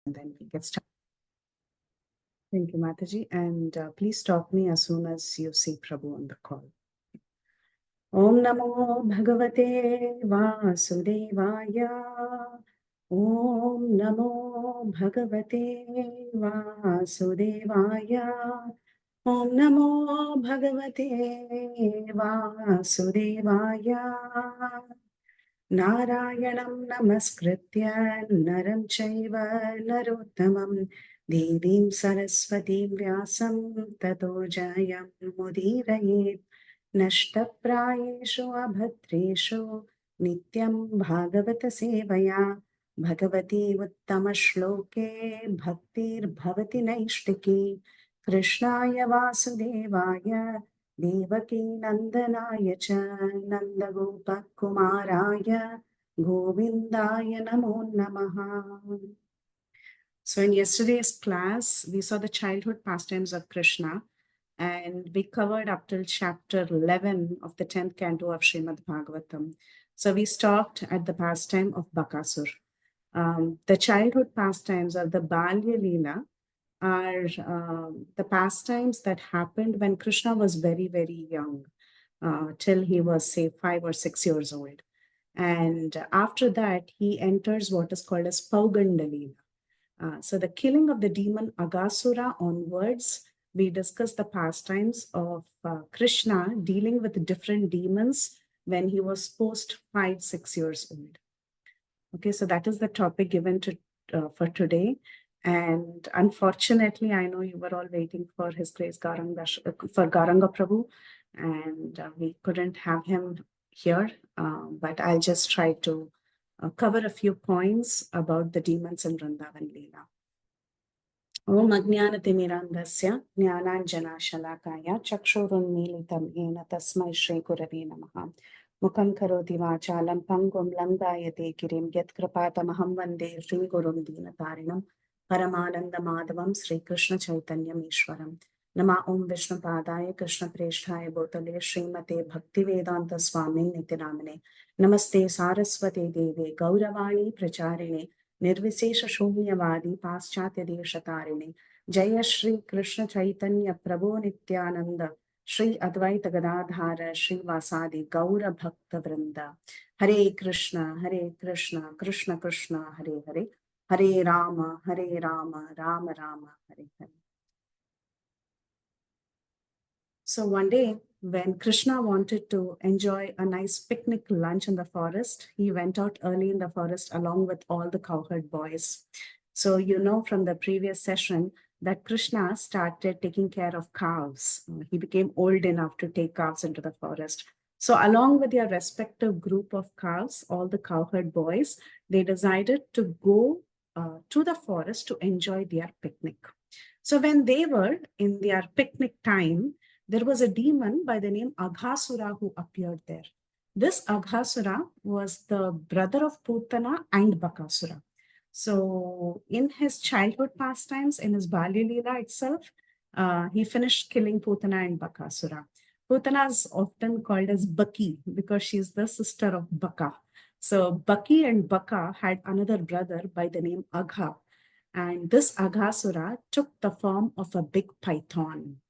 and then we get started. Thank you, Mataji. And please stop me as soon as you see Prabhu on the call. Om Namo Bhagavate Vasudevaya. Om Namo Bhagavate Vasudevaya. Om Namo Bhagavate Vasudevaya. Narayanam Namaskritya Naram Chaiva Narottamam Devim Saraswati Vyasam Tato Jayam Mudirayet Nashtaprayeshu Abhadreshu Nityam Bhagavata Sevaya Bhagavati Uttama Shloke Bhaktir Bhavati Naishtiki Krishnaya Vasudevaya Devaki Nandanaya cha Nandagopa Kumaraya Govindaya Namo Namaha. So in yesterday's class, we saw the childhood pastimes of Krishna, and we covered up till chapter 11 of the 10th canto of Srimad Bhagavatam. So we stopped at the pastime of Bakasur. The childhood pastimes or the Balya Leela are the pastimes that happened when Krishna was very, very young, till he was, say, 5 or 6 years old. And after that, he enters what is called as Paugandalila. So the killing of the demon Agasura onwards, we discuss the pastimes of Krishna dealing with different demons when he was post 5, 6 years old. Okay, so that is the topic given to for today. And unfortunately, I know you were all waiting for His Grace Garanga, for Garanga Prabhu, and we couldn't have him here, but I'll just try to cover a few points about the demons in Vrindavan Leela. Om Ajnanatimirandasya Jnananjanashalakaya Chakshurunmilitam Yena Tasmai Shri Gurave Namaha. Mukam karoti vachalam pangum langayate kirim yat kripatamaham vande Shri Gurum Dinatarinam Paramananda Madhavam Sri Krishna Chaitanyam Ishwaram. Nama Om Vishnu Padaya Krishna Presthaya Bhutale Srimate Bhakti Vedanta Swami Nityanamane. Namaste Saraswate Deve Gauravani Pracharine Nirvisesha Shunyavadi Paschatya Deshatarine. Jaya Shri Krishna Chaitanya Prabhu Nityananda Shri Advaita Gadadhara Shri Vasadi Gaura Bhakta Vrinda. Hare Krishna, Krishna Krishna, Hare Hare, Hare Rama, Rama Rama, Hare Hare. So one day, when Krishna wanted to enjoy a nice picnic lunch in the forest, he went out early in the forest along with all the cowherd boys. So you know from the previous session that Krishna started taking care of cows. He became old enough to take cows into the forest. So along with their respective group of cows, all the cowherd boys, they decided to go to the forest to enjoy their picnic. So when they were in their picnic time, there was a demon by the name Aghasura who appeared there. This Aghasura was the brother of Putana and Bakasura. So in his childhood pastimes, in his Balya Leela itself, he finished killing Putana and Bakasura. Putana is often called as Baki because she's the sister of Baka. So Baki and Baka had another brother by the name Agha. And this Aghasura took the form of a big python.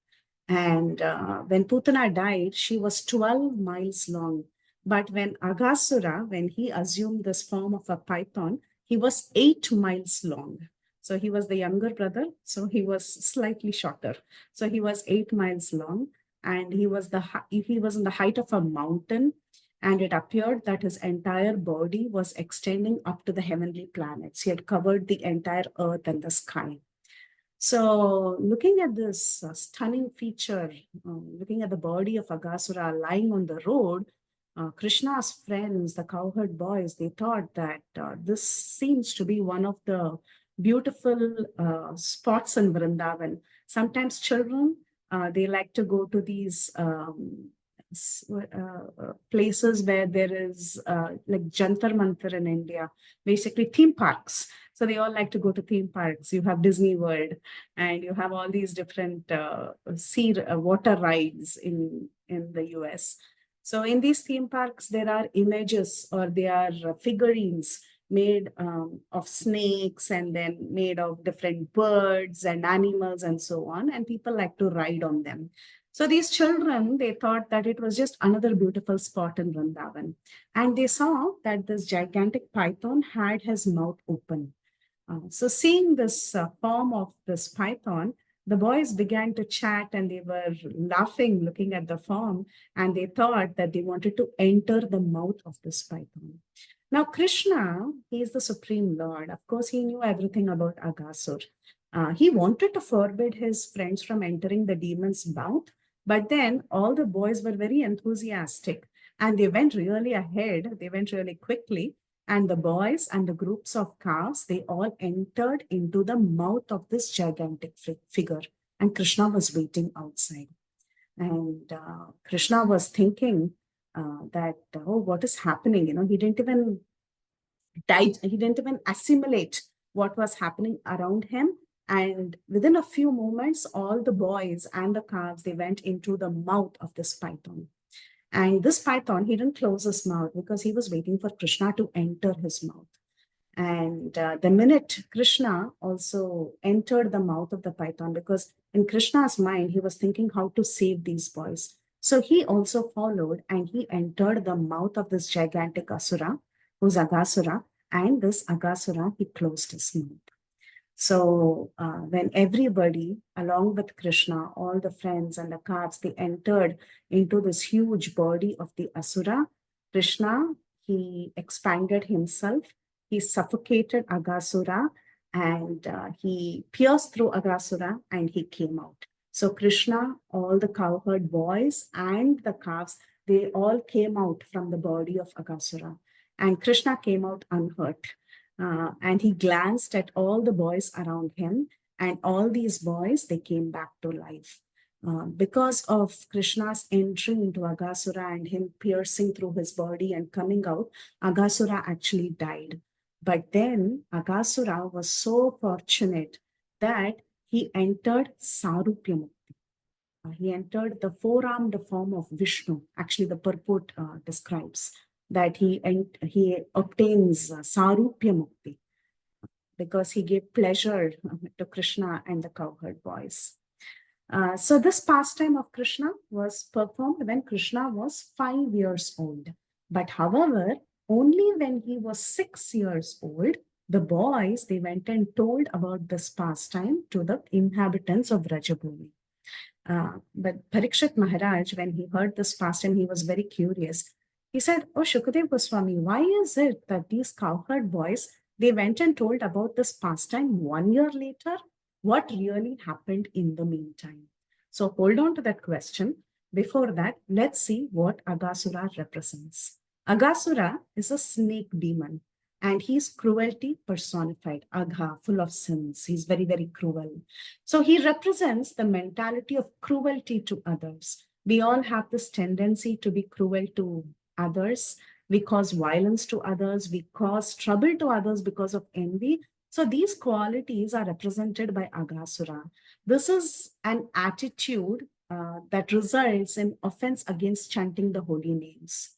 And when Putana died, she was 12 miles long. But when Aghasura, when he assumed this form of a python, he was 8 miles long. So he was the younger brother, so he was slightly shorter. So he was 8 miles long, and he was in the height of a mountain, and it appeared that his entire body was extending up to the heavenly planets. He had covered the entire earth and the sky. So looking at this stunning feature, looking at the body of Aghasura lying on the road, Krishna's friends, the cowherd boys, they thought that this seems to be one of the beautiful spots in Vrindavan. Sometimes children, they like to go to these places where there is like Jantar Mantar in India, basically theme parks. So they all like to go to theme parks. You have Disney World, and you have all these different water rides in the US. So in these theme parks, there are images or there are figurines made of snakes and then made of different birds and animals and so on. And people like to ride on them. So these children, they thought that it was just another beautiful spot in Vrindavan. And they saw that this gigantic python had his mouth open. So seeing this form of this python, the boys began to chat and they were laughing, looking at the form, and they thought that they wanted to enter the mouth of this python. Now, Krishna, he is the Supreme Lord. Of course, he knew everything about Aghasur. He wanted to forbid his friends from entering the demon's mouth, but then all the boys were very enthusiastic and they went really ahead. They went really quickly. And the boys and the groups of calves, they all entered into the mouth of this gigantic figure. And Krishna was waiting outside. And Krishna was thinking that, oh, what is happening? He didn't even he didn't even assimilate what was happening around him. And within a few moments, all the boys and the calves, they went into the mouth of this python. And this python, he didn't close his mouth because he was waiting for Krishna to enter his mouth. And the minute Krishna also entered the mouth of the python, because in Krishna's mind, he was thinking how to save these boys. So he also followed and he entered the mouth of this gigantic Asura, who's Aghasura. And this Aghasura, he closed his mouth. So when everybody, along with Krishna, all the friends and the calves, they entered into this huge body of the Asura, Krishna, he expanded himself, he suffocated Aghasura, and he pierced through Aghasura and he came out. So Krishna, all the cowherd boys and the calves, they all came out from the body of Aghasura. And Krishna came out unhurt. And he glanced at all the boys around him, and all these boys, they came back to life. Because of Krishna's entry into Aghasura and him piercing through his body and coming out, Aghasura actually died. But then Aghasura was so fortunate that he entered Sarupya Mukti. He entered the four-armed form of Vishnu. Actually, the purport describes that he obtains Sarupya Mukti because he gave pleasure to Krishna and the cowherd boys. So this pastime of Krishna was performed when Krishna was 5 years old. But however, only when he was 6 years old, the boys, they went and told about this pastime to the inhabitants of Rajabhumi. But Parikshit Maharaj, when he heard this pastime, he was very curious. He said, "Oh, Shukadev Goswami, why is it that these cowherd boys, they went and told about this pastime 1 year later? What really happened in the meantime?" So hold on to that question. Before that, let's see what Aghasura represents. Aghasura is a snake demon and he's cruelty personified. Agha, full of sins. He's very, very cruel. So he represents the mentality of cruelty to others. We all have this tendency to be cruel to others. We cause violence to others. We cause trouble to others because of envy. So these qualities are represented by Aghasura. This is an attitude that results in offense against chanting the holy names.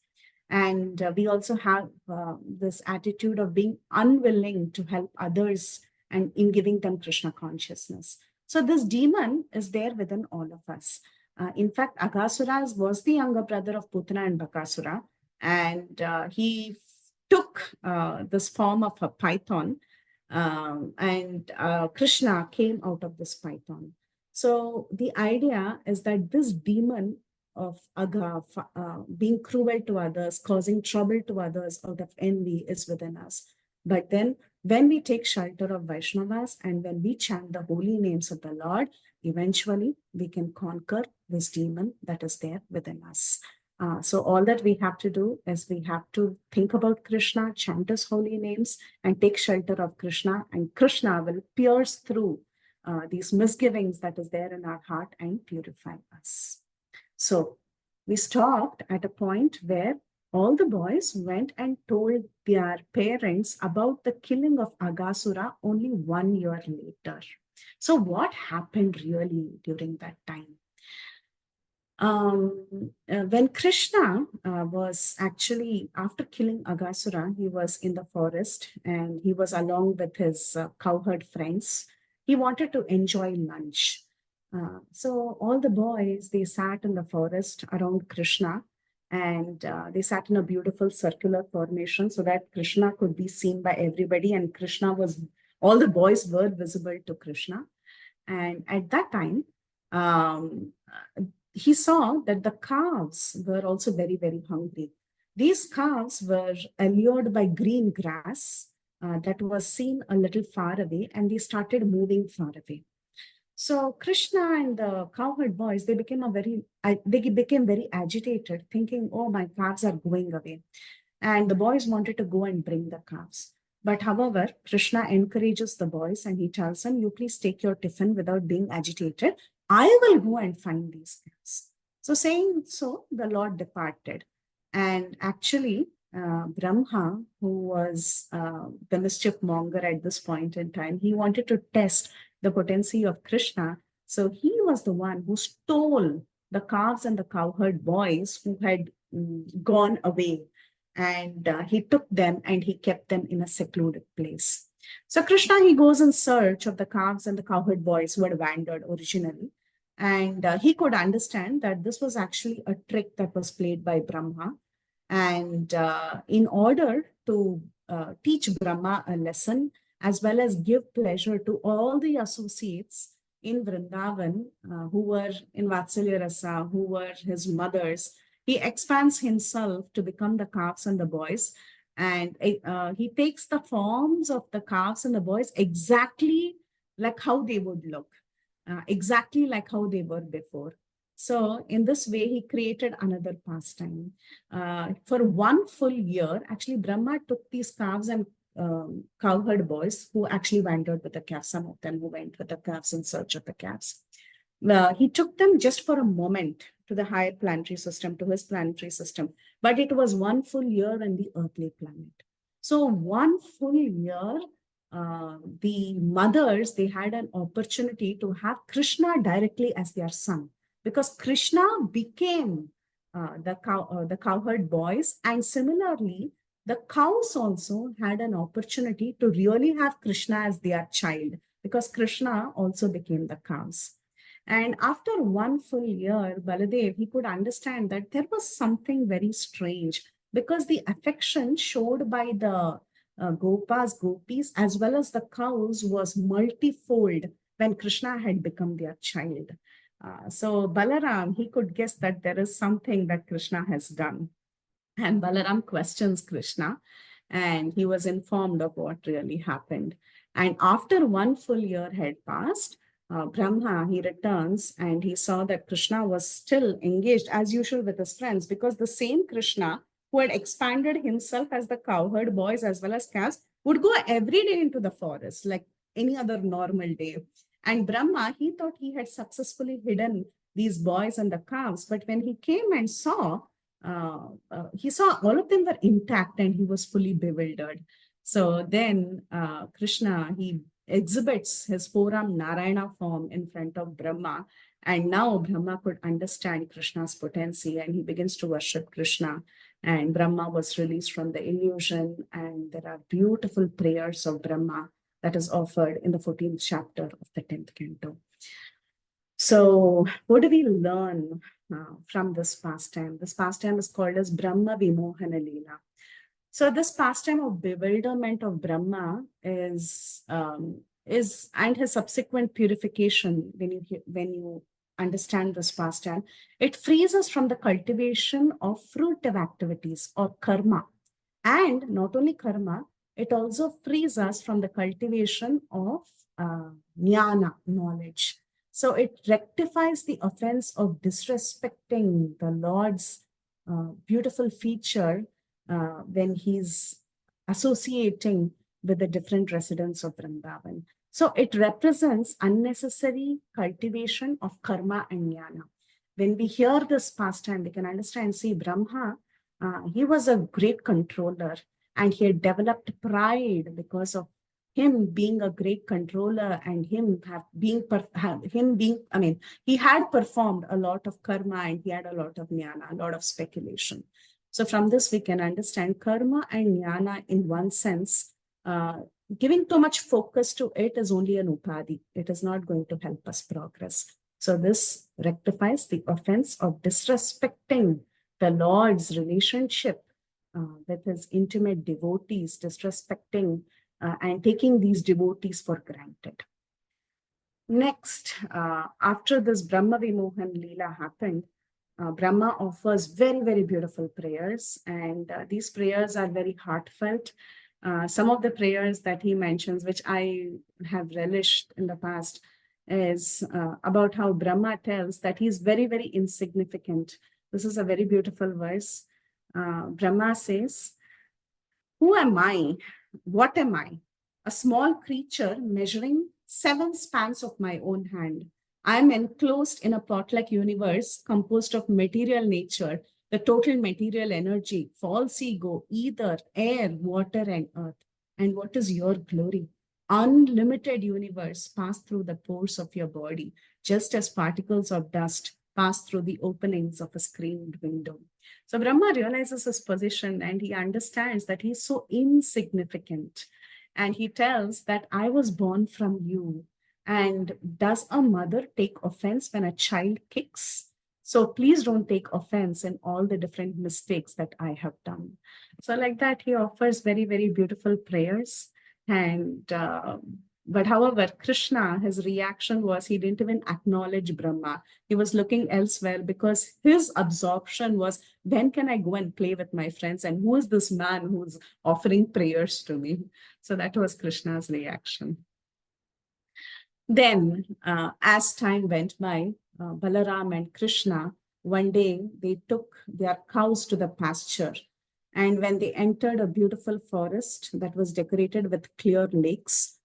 And we also have this attitude of being unwilling to help others and in giving them Krishna consciousness. So this demon is there within all of us. In fact, Aghasura was the younger brother of Putana and Bakasura, and he took this form of a python, and Krishna came out of this python. So the idea is that this demon of Agha, being cruel to others, causing trouble to others out of envy is within us. But then when we take shelter of Vaishnavas and when we chant the holy names of the Lord, eventually we can conquer this demon that is there within us. So all that we have to do is we have to think about Krishna, chant his holy names, and take shelter of Krishna, and Krishna will pierce through these misgivings that is there in our heart and purify us. So we stopped at a point where all the boys went and told their parents about the killing of Aghasura only 1 year later. So what happened really during that time? When Krishna was actually, after killing Agasura, he was in the forest and he was along with his cowherd friends. He wanted to enjoy lunch. So all the boys, they sat in the forest around Krishna, and they sat in a beautiful circular formation so that Krishna could be seen by everybody, and all the boys were visible to Krishna. And at that time, um, he saw that the calves were also very, very hungry. These calves were allured by green grass that was seen a little far away, and they started moving far away. So Krishna and the cowherd boys, they became very agitated, thinking, "Oh, my calves are going away." And the boys wanted to go and bring the calves. But however, Krishna encourages the boys and he tells them, "You please take your tiffin without being agitated. I will go and find these calves." So saying so, the Lord departed. And actually, Brahma, who was the mischief monger at this point in time, he wanted to test the potency of Krishna. So he was the one who stole the calves and the cowherd boys who had gone away, and he took them and he kept them in a secluded place. So Krishna, he goes in search of the calves and the cowherd boys who had wandered originally, and he could understand that this was actually a trick that was played by Brahma. And in order to teach Brahma a lesson, as well as give pleasure to all the associates in Vrindavan who were in Vatsalya Rasa, who were his mothers, he expands himself to become the calves and the boys. And he takes the forms of the calves and the boys exactly like how they would look, exactly like how they were before. So, in this way, he created another pastime. For one full year, actually, Brahma took these calves and cowherd boys who actually wandered with the calves, some of them who went with the calves in search of the calves. He took them just for a moment to the higher planetary system, to his planetary system, but it was one full year in the earthly planet. So, one full year, the mothers, they had an opportunity to have Krishna directly as their son, because Krishna became the cowherd boys, and similarly the cows also had an opportunity to really have Krishna as their child, because Krishna also became the cows. And after one full year, Baladev, he could understand that there was something very strange, because the affection showed by the Gopas, Gopis, as well as the cows was multifold when Krishna had become their child. So Balaram, he could guess that there is something that Krishna has done. And Balaram questions Krishna, and he was informed of what really happened. And after one full year had passed, Brahma, he returns and he saw that Krishna was still engaged as usual with his friends, because the same Krishna who had expanded himself as the cowherd boys as well as calves would go every day into the forest like any other normal day. And Brahma, he thought he had successfully hidden these boys and the calves. But when he came and he saw all of them were intact and he was fully bewildered. So then Krishna, he exhibits his forearm Narayana form in front of Brahma. And now Brahma could understand Krishna's potency and he begins to worship Krishna. And Brahma was released from the illusion. And there are beautiful prayers of Brahma that is offered in the 14th chapter of the 10th canto. So, what do we learn from this pastime? This pastime is called as Brahma Vimohana Leela. So, this pastime of bewilderment of Brahma is and his subsequent purification. When you understand this pastime, it frees us from the cultivation of fruitive activities or karma, and not only karma, it also frees us from the cultivation of jnana, knowledge. So it rectifies the offense of disrespecting the Lord's beautiful feature when he's associating with the different residents of Vrindavan. So it represents unnecessary cultivation of karma and jnana. When we hear this pastime, we can understand, see, Brahma, he was a great controller and he had developed pride because of him being a great controller and he had performed a lot of karma and he had a lot of jnana, a lot of speculation. So from this, we can understand karma and jnana in one sense. Giving too much focus to it is only an upadhi. It is not going to help us progress. So this rectifies the offense of disrespecting the Lord's relationship with his intimate devotees, disrespecting and taking these devotees for granted. Next, after this Brahma Vimohan Leela happened, Brahma offers very, very beautiful prayers, and these prayers are very heartfelt. Some of the prayers that he mentions, which I have relished in the past, is about how Brahma tells that he's very, very insignificant. This is a very beautiful verse. Brahma says, "Who am I? What am I? A small creature measuring 7 spans of my own hand. I am enclosed in a pot-like universe composed of material nature, the total material energy, false ego, ether, air, water, and earth. And what is your glory? Unlimited universe pass through the pores of your body, just as particles of dust pass through the openings of a screened window." So Brahma realizes his position and he understands that he's so insignificant. And he tells that I was born from you. And does a mother take offense when a child kicks? So please don't take offense in all the different mistakes that I have done. So like that, he offers very, very beautiful prayers. And but however, Krishna, his reaction was he didn't even acknowledge Brahma. He was looking elsewhere because his absorption was, when can I go and play with my friends? And who is this man who's offering prayers to me? So that was Krishna's reaction. Then, as time went by, Balaram and Krishna, one day they took their cows to the pasture. And when they entered a beautiful forest that was decorated with clear lakes,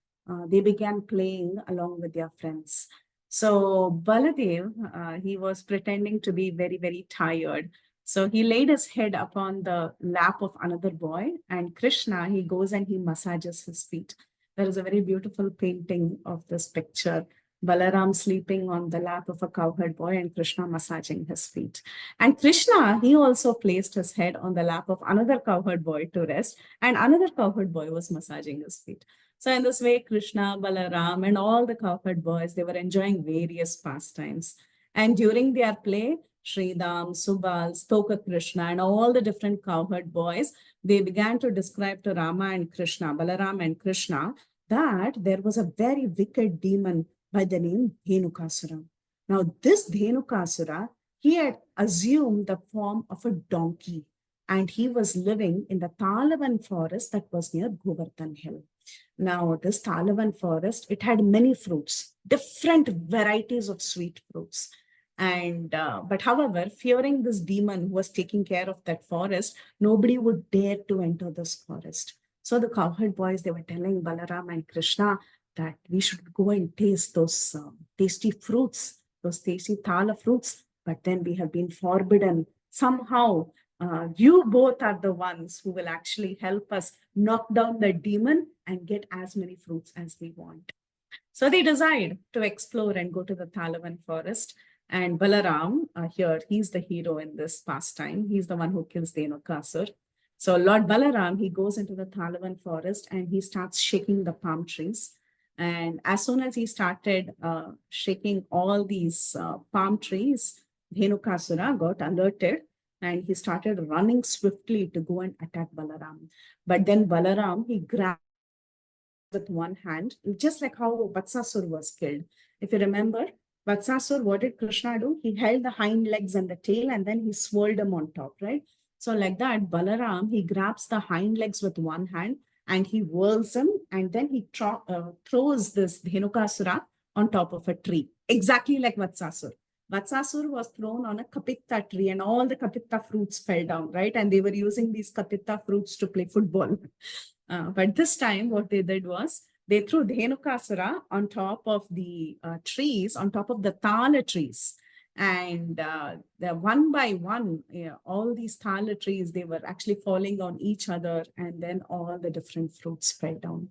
they began playing along with their friends. So Baladev, he was pretending to be very, very tired. So he laid his head upon the lap of another boy, and Krishna, he goes and he massages his feet. There is a very beautiful painting of this picture. Balaram sleeping on the lap of a cowherd boy and Krishna massaging his feet. And Krishna, he also placed his head on the lap of another cowherd boy to rest, and another cowherd boy was massaging his feet. So in this way, Krishna, Balaram, and all the cowherd boys, they were enjoying various pastimes. And during their play, Sridham, Subal, Stoka Krishna, and all the different cowherd boys, they began to describe to Rama and Krishna, Balaram and Krishna, that there was a very wicked demon by the name Dhenukasura. Now, this Dhenukasura, he had assumed the form of a donkey, and he was living in the Talavan forest that was near Govardhan Hill. Now, this Talavan forest, it had many fruits, different varieties of sweet fruits. And but however, fearing this demon who was taking care of that forest, nobody would dare to enter this forest. So the cowherd boys, they were telling Balaram and Krishna that we should go and taste those tasty fruits, those tasty thala fruits. But then we have been forbidden. Somehow, you both are the ones who will actually help us knock down the demon and get as many fruits as we want. So they decide to explore and go to the Talavan forest. And Balaram, here, he's the hero in this pastime. He's the one who kills Dhenukasur. So Lord Balaram, he goes into the Talavan forest and he starts shaking the palm trees. And as soon as he started shaking all these palm trees, Dhenukasura got alerted and he started running swiftly to go and attack Balaram. But then Balaram, he grabbed with one hand, just like how Vatsasur was killed. If you remember, Vatsasur, what did Krishna do? He held the hind legs and the tail and then he swirled them on top, right? So like that, Balaram, he grabs the hind legs with one hand and he whirls him and then he throws this Dhenukasura on top of a tree, exactly like Vatsasur. Vatsasur was thrown on a Kapitta tree and all the Kapitta fruits fell down, right? And they were using these Kapitta fruits to play football. But this time, what they did was they threw Dhenukasura on top of the trees, on top of the Thala trees. And one by one, all these Thala trees, they were actually falling on each other. And then all the different fruits fell down.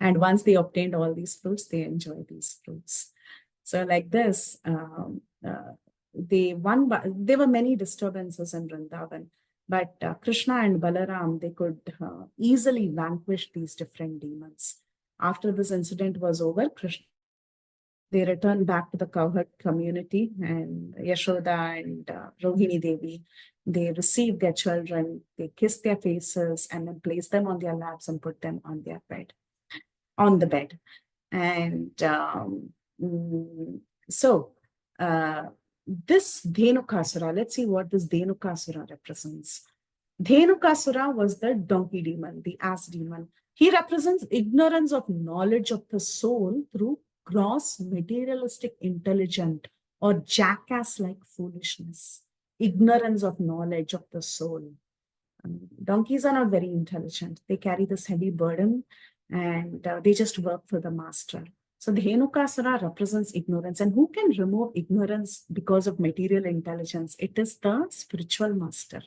And once they obtained all these fruits, they enjoy these fruits. So like this, there were many disturbances in Vrindavan, but Krishna and Balaram, they could easily vanquish these different demons. After this incident was over, Krishna, they returned back to the cowherd community, and Yashoda and Rohini Devi, they received their children, they kissed their faces, and then placed them on their laps and put them on their bed, on the bed. And mm, so this Dhenukasura, let's see what this Dhenukasura represents. Dhenukasura was the donkey demon, the ass demon. He represents ignorance of knowledge of the soul through gross materialistic intelligence or jackass-like foolishness. Ignorance of knowledge of the soul. Donkeys are not very intelligent. They carry this heavy burden and they just work for the master. So the Dhenukasura represents ignorance. And who can remove ignorance because of material intelligence? It is the spiritual master,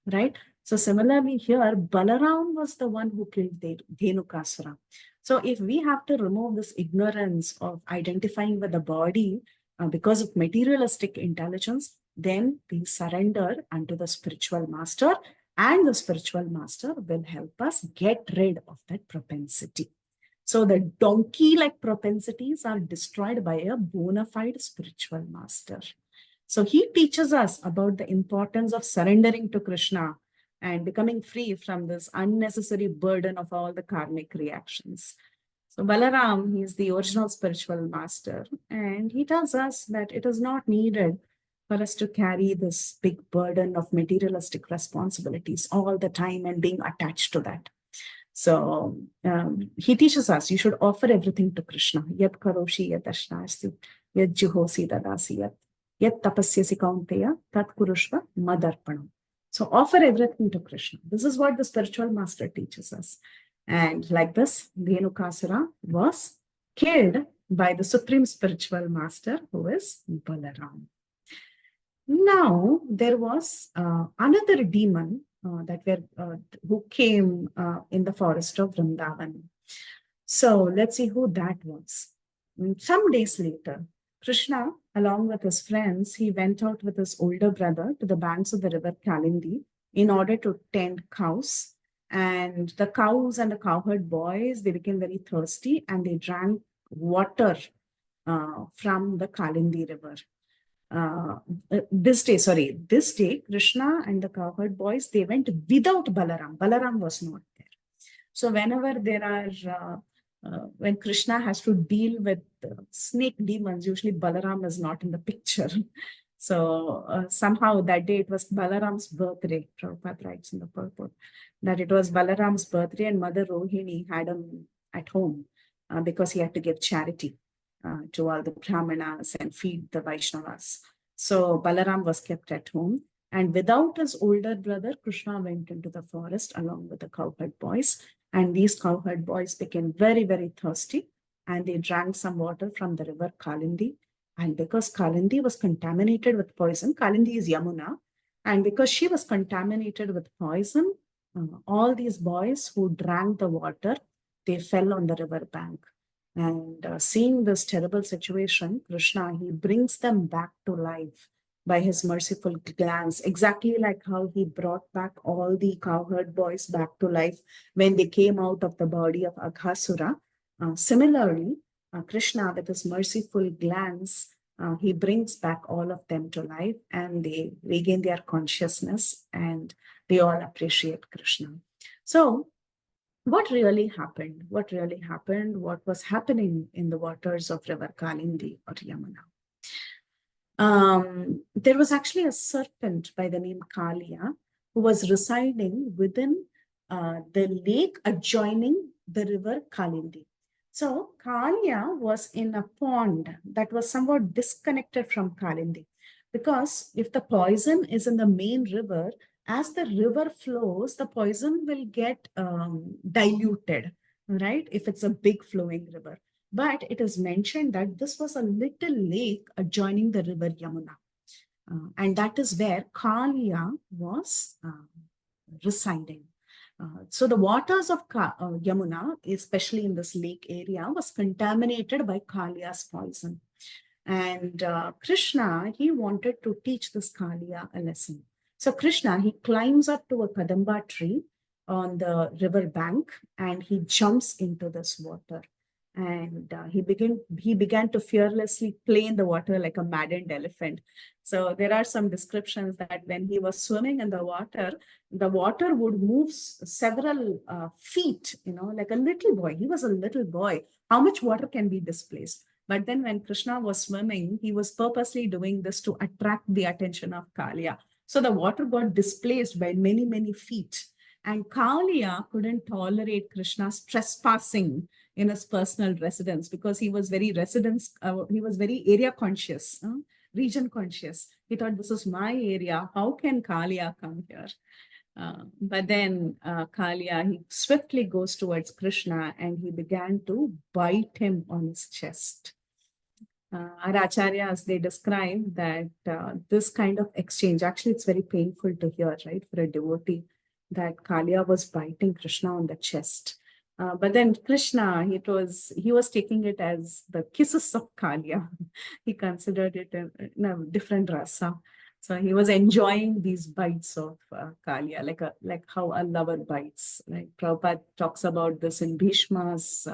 right? So similarly here, Balaram was the one who killed Dhenukasura. So if we have to remove this ignorance of identifying with the body because of materialistic intelligence, then we surrender unto the spiritual master, and the spiritual master will help us get rid of that propensity. So the donkey-like propensities are destroyed by a bona fide spiritual master. So he teaches us about the importance of surrendering to Krishna and becoming free from this unnecessary burden of all the karmic reactions. So Balaram, he is the original spiritual master, and he tells us that it is not needed for us to carry this big burden of materialistic responsibilities all the time and being attached to that. So he teaches us you should offer everything to Krishna. Yat karoshi yat ashnasti, yat juhosi dadasi yat tapasyasi kaunteya tat kurushva madarpanam. So offer everything to Krishna. This is what the spiritual master teaches us. And like this, Dhenukasura was killed by the supreme spiritual master, who is Balaram. Now, there was another demon who came in the forest of Vrindavan. So let's see who that was. Some days later, Krishna, along with his friends, he went out with his older brother to the banks of the river Kalindi in order to tend cows. And the cows and the cowherd boys, they became very thirsty and they drank water from the Kalindi river. This day, Krishna and the cowherd boys, they went without Balaram. Balaram was not there. So whenever there are, when Krishna has to deal with snake demons, usually Balaram is not in the picture. So somehow that day it was Balaram's birthday. Prabhupada writes in the purport that it was Balaram's birthday and Mother Rohini had him at home because he had to give charity to all the Brahmanas and feed the Vaishnavas. So Balaram was kept at home. And without his older brother, Krishna went into the forest along with the cowherd boys. And these cowherd boys became very, very thirsty. And they drank some water from the river Kalindi. And because Kalindi was contaminated with poison, Kalindi is Yamuna. And because she was contaminated with poison, all these boys who drank the water, they fell on the river bank. And seeing this terrible situation, Krishna, he brings them back to life by his merciful glance, exactly like how he brought back all the cowherd boys back to life when they came out of the body of Aghasura. Similarly, Krishna, with his merciful glance, he brings back all of them to life and they regain their consciousness and they all appreciate Krishna. So, what really happened? What really happened? What was happening in the waters of River Kalindi or Yamuna? There was actually a serpent by the name Kalia who was residing within the lake adjoining the river Kalindi. So Kalia was in a pond that was somewhat disconnected from Kalindi, because if the poison is in the main river, as the river flows, the poison will get diluted, right? If it's a big flowing river. But it is mentioned that this was a little lake adjoining the river Yamuna. And that is where Kalia was residing. So the waters of Yamuna, especially in this lake area, was contaminated by Kalia's poison. And Krishna, he wanted to teach this Kalia a lesson. So Krishna, he climbs up to a Kadamba tree on the river bank and he jumps into this water. And he began to fearlessly play in the water like a maddened elephant. So there are some descriptions that when he was swimming in the water would move several feet, like a little boy. He was a little boy. How much water can be displaced? But then when Krishna was swimming, he was purposely doing this to attract the attention of Kalia. So the water got displaced by many, many feet. And Kalia couldn't tolerate Krishna's trespassing in his personal residence because he was very area conscious, region conscious. He thought, this is my area. How can Kalia come here? But then Kalia, he swiftly goes towards Krishna and he began to bite him on his chest. Our acharyas, they describe that this kind of exchange, actually it's very painful to hear, right, for a devotee, that Kalia was biting Krishna on the chest. But then Krishna, he was taking it as the kisses of Kalia. He considered it in a different rasa. So he was enjoying these bites of Kalia, like how a lover bites. Right? Prabhupada talks about this in Bhishma's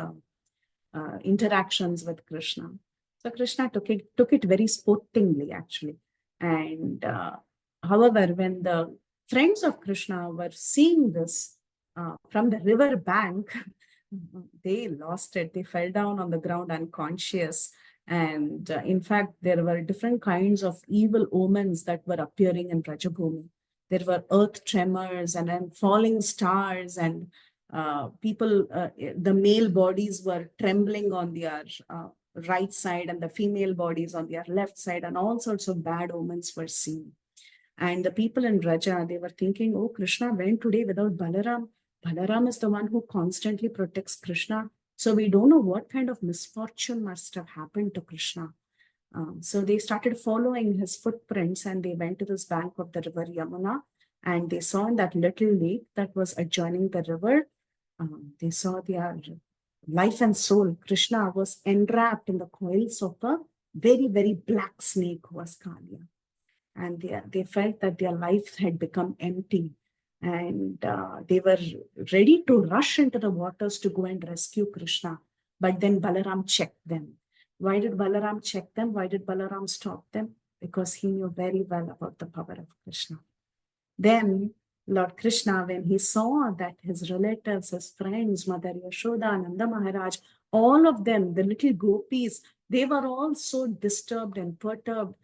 interactions with Krishna. So Krishna took it very sportingly, actually. And however, when the friends of Krishna were seeing this from the river bank, they lost it. They fell down on the ground unconscious. And in fact, there were different kinds of evil omens that were appearing in Rajabhumi. There were earth tremors and then falling stars, and the male bodies were trembling on their right side and the female bodies on their left side, and all sorts of bad omens were seen. And the people in Raja, they were thinking, oh, Krishna went today without Balaram. Balaram is the one who constantly protects Krishna. So we don't know what kind of misfortune must have happened to Krishna. So they started following his footprints and they went to this bank of the river Yamuna, and they saw in that little lake that was adjoining the river, they saw their life and soul. Krishna was enwrapped in the coils of a very, very black snake who was Kalia. And they felt that their life had become empty. And they were ready to rush into the waters to go and rescue Krishna. But then Balaram checked them. Why did Balaram check them? Why did Balaram stop them? Because he knew very well about the power of Krishna. Then Lord Krishna, when he saw that his relatives, his friends, Mother Yashoda, Nanda Maharaj, all of them, the little gopis, they were all so disturbed and perturbed.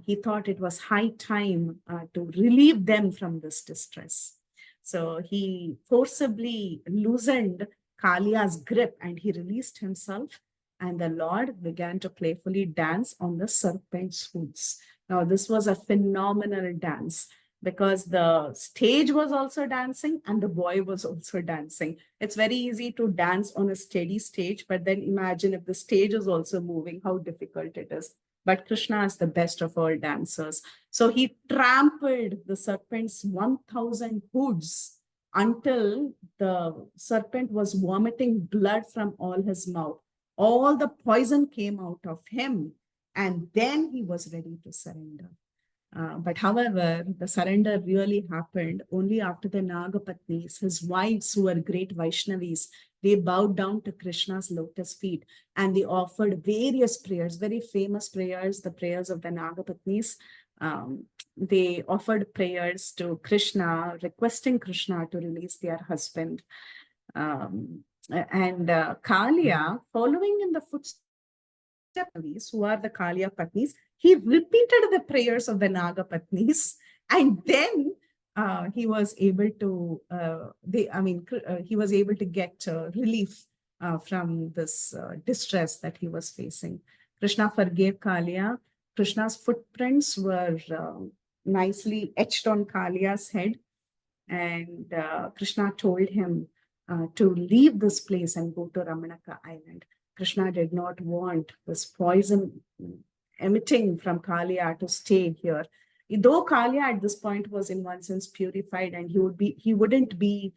He thought it was high time to relieve them from this distress. So he forcibly loosened Kalia's grip and he released himself. And the Lord began to playfully dance on the serpent's hoods. Now, this was a phenomenal dance, because the stage was also dancing and the boy was also dancing. It's very easy to dance on a steady stage, but then imagine if the stage is also moving, how difficult it is. But Krishna is the best of all dancers. So he trampled the serpent's 1,000 hoods until the serpent was vomiting blood from all his mouth. All the poison came out of him, and then he was ready to surrender. But however, the surrender really happened only after the Nagapatnis, his wives who were great Vaishnavis, they bowed down to Krishna's lotus feet and they offered various prayers, very famous prayers, the prayers of the Nagapatnis. They offered prayers to Krishna, requesting Krishna to release their husband. Kalia, following in the footsteps who are the Kalia Patnis, he repeated the prayers of the Naga Patnis, and then he was able to he was able to get relief from this distress that he was facing. Krishna forgave Kalia. Krishna's footprints were nicely etched on Kalia's head, and Krishna told him to leave this place and go to Ramanaka Island. Krishna did not want this poison emitting from Kalia to stay here. Though Kalia at this point was in one sense purified, and he wouldn't be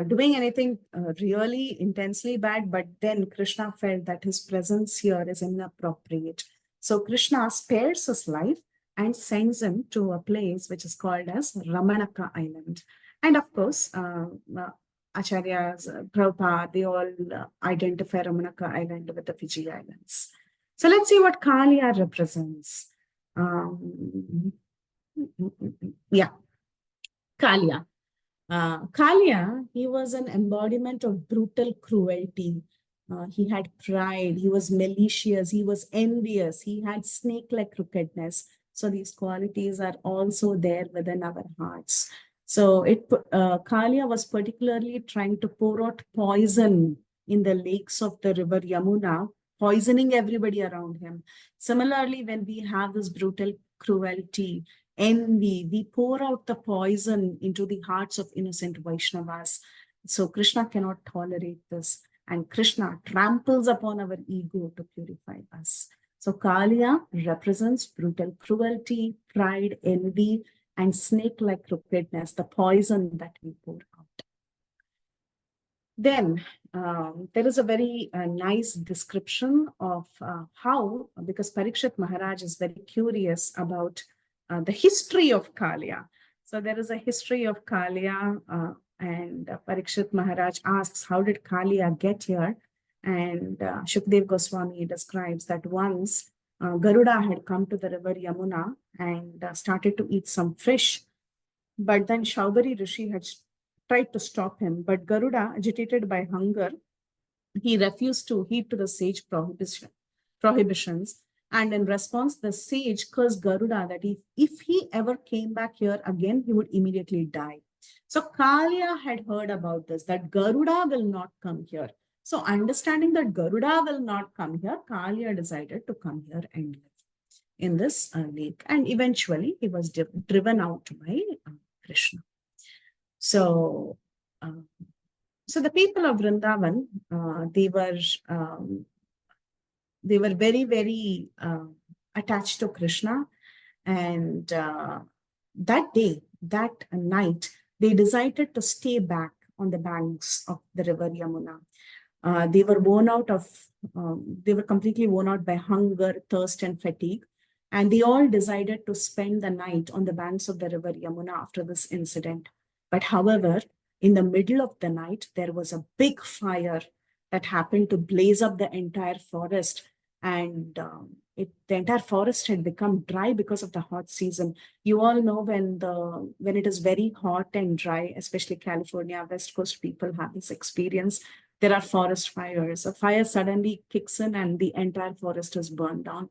doing anything really intensely bad, but then Krishna felt that his presence here is inappropriate. So Krishna spares his life and sends him to a place which is called as Ramanaka Island. And of course, Acharyas, Prabhupada, they all identify Ramanaka Island with the Fiji Islands. So let's see what Kalia represents. Yeah, Kalia. Kalia, he was an embodiment of brutal cruelty. He had pride, he was malicious, he was envious, he had snake-like crookedness. So these qualities are also there within our hearts. So Kalia was particularly trying to pour out poison in the lakes of the river Yamuna, poisoning everybody around him. Similarly, when we have this brutal cruelty, envy, we pour out the poison into the hearts of innocent Vaishnavas. So Krishna cannot tolerate this. And Krishna tramples upon our ego to purify us. So Kalia represents brutal cruelty, pride, envy, and snake-like crookedness, the poison that we pour out. Then there is a very nice description of how, because Parikshit Maharaj is very curious about the history of Kalia. So there is a history of Kalia, and Parikshit Maharaj asks, how did Kalia get here? And Shukdev Goswami describes that once Garuda had come to the river Yamuna and started to eat some fish, but then Shaubari Rishi had tried to stop him, but Garuda, agitated by hunger, he refused to heed to the sage prohibitions. And in response, the sage cursed Garuda that if he ever came back here again, he would immediately die. So Kalia had heard about this, that Garuda will not come here. So understanding that Garuda will not come here, Kalia decided to come here and live in this lake. And eventually he was driven out by Krishna. So, so the people of Vrindavan, they were very, very attached to Krishna. And that day, that night, they decided to stay back on the banks of the river Yamuna. They were worn out of, they were completely worn out by hunger, thirst, and fatigue. And they all decided to spend the night on the banks of the river Yamuna after this incident. But however, in the middle of the night, there was a big fire that happened to blaze up the entire forest. And the entire forest had become dry because of the hot season. You all know when it is very hot and dry, especially California, West Coast people have this experience. There are forest fires. A fire suddenly kicks in and the entire forest is burned down.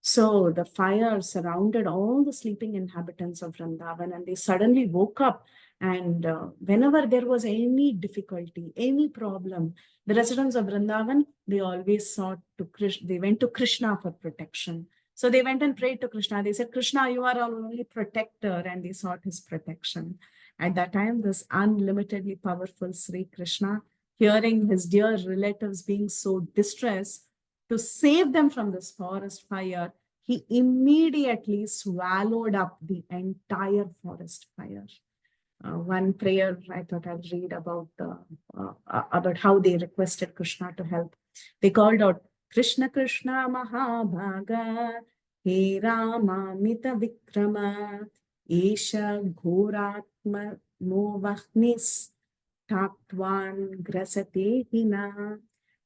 So the fire surrounded all the sleeping inhabitants of Vrindavan, and they suddenly woke up. And whenever there was any difficulty, any problem, the residents of Vrindavan, they always sought to Krishna. They went to Krishna for protection. So they went and prayed to Krishna. They said, Krishna, you are our only protector, and they sought his protection. At that time, this unlimitedly powerful Sri Krishna, hearing his dear relatives being so distressed, to save them from this forest fire, he immediately swallowed up the entire forest fire. One prayer I thought I'll read about how they requested Krishna to help. They called out, Krishna Krishna Mahabhaga, He Rama Mita Vikrama, Isha Ghoratma Movahnis Taktvan Grasate Hina.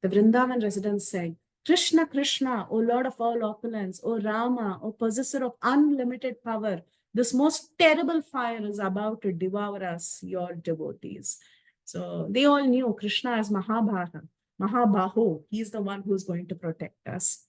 The Vrindavan residents said, Krishna, Krishna, O Lord of all opulence, O Rama, O possessor of unlimited power, this most terrible fire is about to devour us, your devotees. So they all knew Krishna as Mahabaho. He's the one who's going to protect us.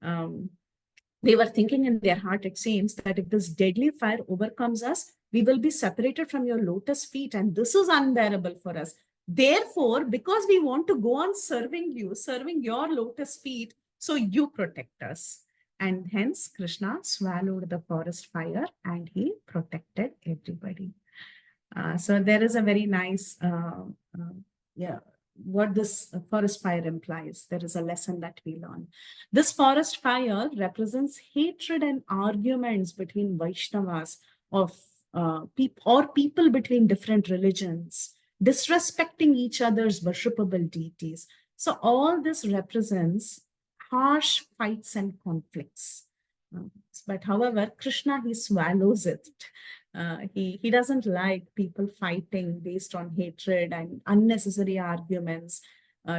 They were thinking in their heart, it seems, that if this deadly fire overcomes us, we will be separated from your lotus feet, and this is unbearable for us. Therefore, because we want to go on serving you, serving your lotus feet, so you protect us. And hence, Krishna swallowed the forest fire and he protected everybody. So there is a very nice, what this forest fire implies. There is a lesson that we learn. This forest fire represents hatred and arguments between Vaishnavas or people between different religions. disrespecting each other's worshipable deities. So all this represents harsh fights and conflicts. Uh, but however, Krishna, he swallows it. He doesn't like people fighting based on hatred and unnecessary arguments,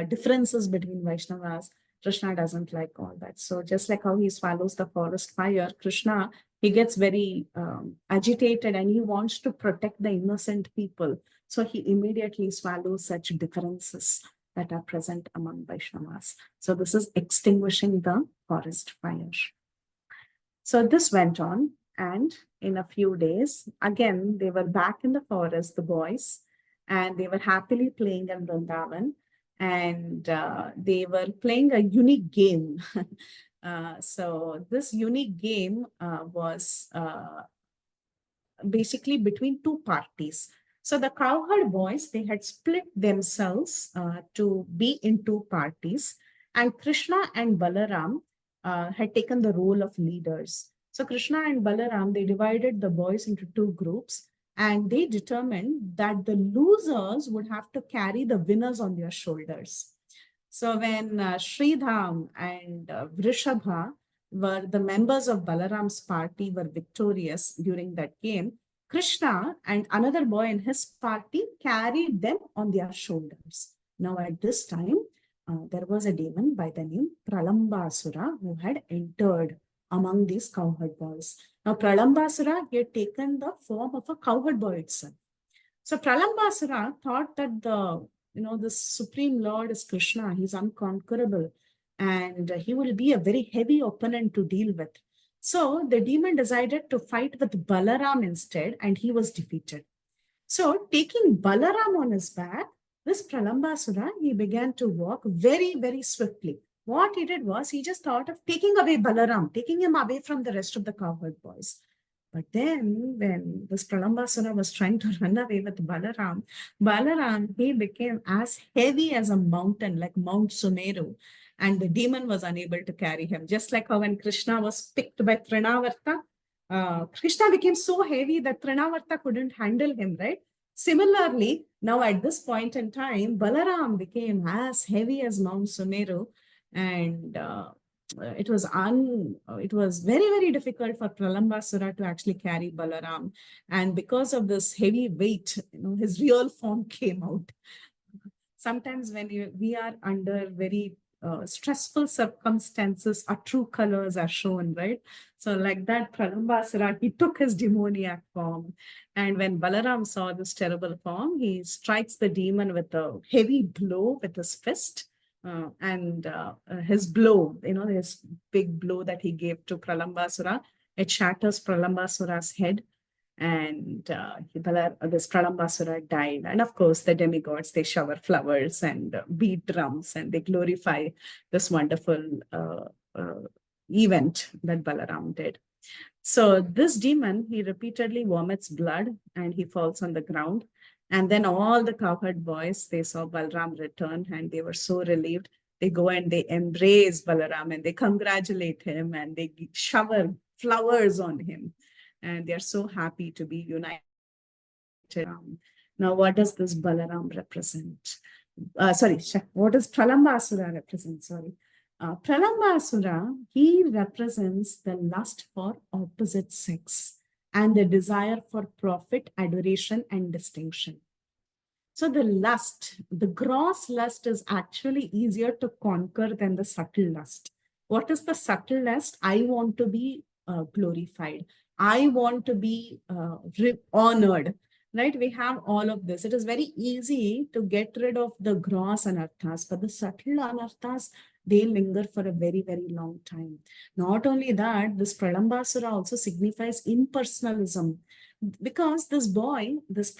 differences between Vaishnavas. Krishna doesn't like all that. So just like how he swallows the forest fire, Krishna, he gets very agitated and he wants to protect the innocent people. So he immediately swallows such differences that are present among Vaishnavas. So this is extinguishing the forest fire. So this went on, and in a few days, again, they were back in the forest, the boys, and they were happily playing in Vrindavan, and they were playing a unique game. So this unique game was basically between two parties. So the cowherd boys, they had split themselves to be in two parties, and Krishna and Balaram had taken the role of leaders. So Krishna and Balaram, they divided the boys into two groups, and they determined that the losers would have to carry the winners on their shoulders. So when Sridham and Vrishabha were the members of Balaram's party were victorious during that game, Krishna and another boy in his party carried them on their shoulders. Now at this time, there was a demon by the name Pralambasura who had entered among these cowherd boys. Now Pralambasura, he had taken the form of a cowherd boy itself. So Pralambasura thought that the Supreme Lord is Krishna, he's unconquerable, and he will be a very heavy opponent to deal with. So the demon decided to fight with Balaram instead, and he was defeated. So taking Balaram on his back, this Pralambasura, he began to walk very, very swiftly. What he did was he just thought of taking away Balaram, taking him away from the rest of the cowherd boys. But then, when this Pralambasura was trying to run away with Balaram, he became as heavy as a mountain, like Mount Sumeru, and the demon was unable to carry him. Just like how when Krishna was picked by Trinavarta, Krishna became so heavy that Trinavarta couldn't handle him, right? Similarly, now at this point in time, Balaram became as heavy as Mount Sumeru, and it was very, very difficult for Pralambasura to actually carry Balaram. And because of this heavy weight, his real form came out. Sometimes when we are under very stressful circumstances, our true colors are shown, right? So like that, Pralambasura, he took his demoniac form. And when Balaram saw this terrible form, he strikes the demon with a heavy blow with his fist. And his blow, his big blow that he gave to Pralambasura, it shatters Pralambasura's head, and this Pralambasura died. And of course, the demigods, they shower flowers and beat drums, and they glorify this wonderful event that Balaram did. So this demon, he repeatedly vomits blood and he falls on the ground. And then all the cowherd boys, they saw Balaram return and they were so relieved. They go and they embrace Balaram and they congratulate him and they shower flowers on him. And they're so happy to be united. Now, what does this Balaram represent? What does Pralambasura represent? Pralambasura, he represents the lust for opposite sex and the desire for profit, adoration, and distinction. So the lust, the gross lust is actually easier to conquer than the subtle lust. What is the subtle lust? I want to be glorified. I want to be honored, right? We have all of this. It is very easy to get rid of the gross anarthas, but the subtle anarthas, they linger for a very, very long time. Not only that, this Pralambasura also signifies impersonalism, because this boy, this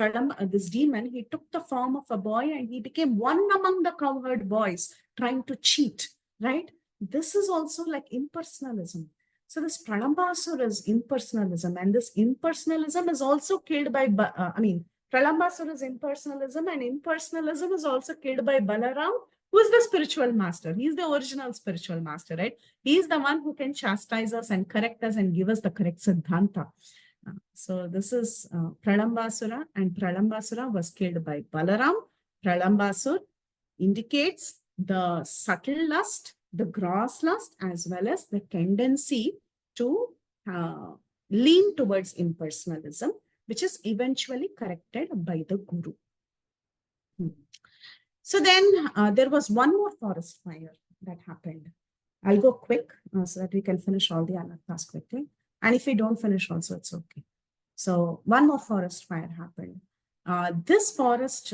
demon, he took the form of a boy and he became one among the cowherd boys trying to cheat, right? This is also like impersonalism. So this Pralambasura is impersonalism, and this impersonalism is also killed by, Pralambasura is impersonalism, and impersonalism is also killed by Balaram, who is the spiritual master. He is the original spiritual master, right? He is the one who can chastise us and correct us and give us the correct siddhanta. So this is Pralambasura, and Pralambasura was killed by Balaram. Pralambasur indicates the subtle lust, the gross lust, as well as the tendency to uh, lean towards impersonalism, which is eventually corrected by the Guru. So then there was one more forest fire that happened. I'll go quick so that we can finish all the anarthas quickly. And if we don't finish also, it's okay. So one more forest fire happened. This forest